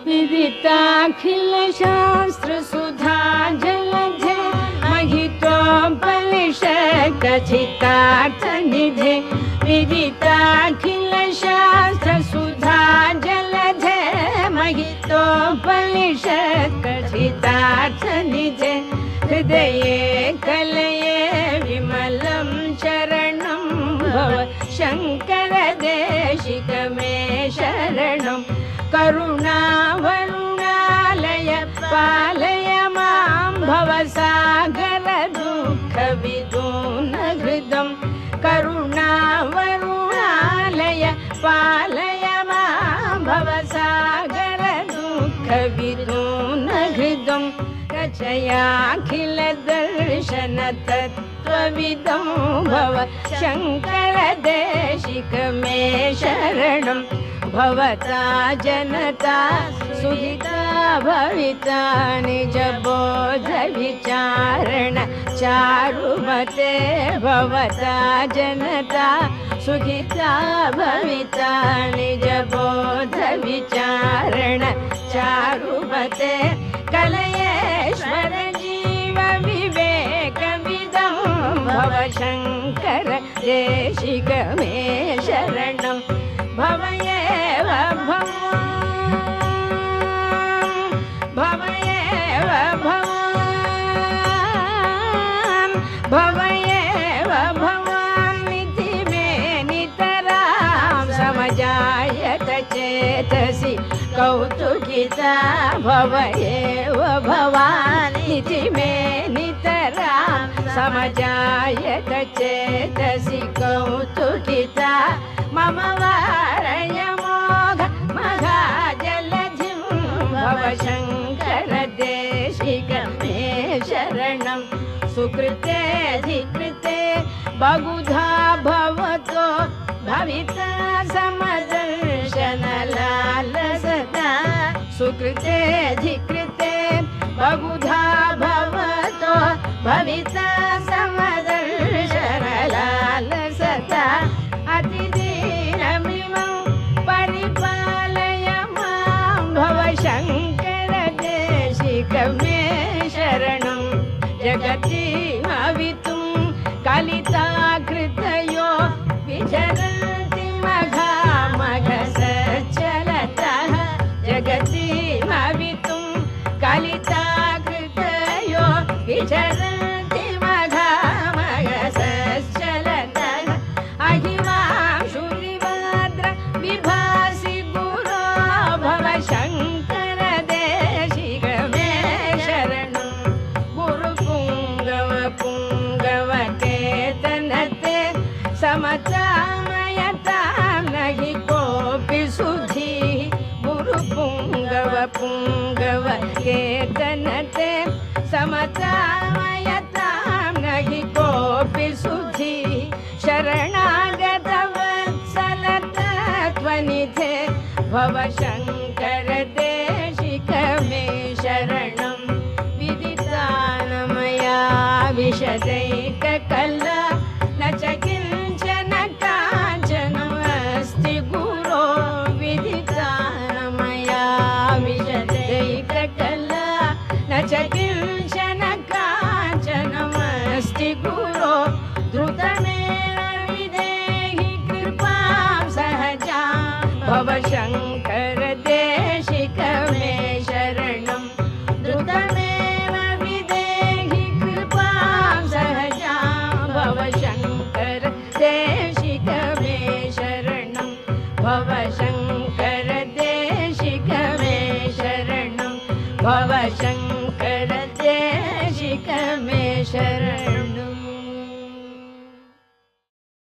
विदिताखिल शास्त्र सुधा जलधे महितोपनिषत् कथितार्थ निधे विदिताखिल शास्त्र सुधा जलधे महितोपनिषत् कथितार्थ निधे हृदये कलये विमलं चरणं भव शंकर देशिक मे शरणं करुणावरुणालय पालय मां भवसागर दुःख विदून हृदं करुणावरुणालय पालय मां भवसागर दुःख विदून हृदं रचयाखिल दर्शन तत्त्वविदं भव शंकर देशिक मे शरणं भवता जनता सुहिता भविता निज बोध विचारण चारुमते भवता जनता सुखिता भविता निज बोध विचारण चारुमते कलयेश्वर जीव विवेक विदं भव शंकर देशिक मे शरणं भवयेव भवयेव भवयेव भवानिति मे नितरां समजायत चेतसि कौतुकिता भवयेव भवानिति मे नितरां समजायत चेतसि कौतुकिता मम वारय मोघ मघाजलधिं भव शंकर देशिक मे शरणं सुकृते धिकृते बहुधा भवतो भविता समदर्शन लालसता सुकृते धिकृते बहुधा भवतो भविता समदर्शन लालसता अतिदीनमिमं परिपालय मां भव शंकर देशिक मे शरणं जगति भवितुं कलिताकृतयो विचरन्ति मघामघ सच्चलतः जगति भवितुं कलिताकृतयो विचरन्ति मघामघ सच्चलतः अहिमांशुरिवाद्र विभासि गुरो भव शंकर देशिक मे शरणं गुरुपुंगव पुंगव केतनते समतामयतां नहि कोऽपि सुधीः गुरुपुंगव पुंगव केतनते समतामयतां नहि कोऽपि सुधीः शरणागत वत्सल तत्त्वनिधे भव शंकर देशिक मे शरणं विदितानमया विशदैककला न च किंचन काञ्चनमस्ति गुरो विदितानमया विशदैककला न च किंचन काञ्चनमस्ति गुरो द्रुतमेव विदेहि कृपां सहजां भव शंकर देशिक मे शरणं द्रुतमेव विदेहि कृपां सहजां भव शंकर देशिक मे शरणं भव शंकर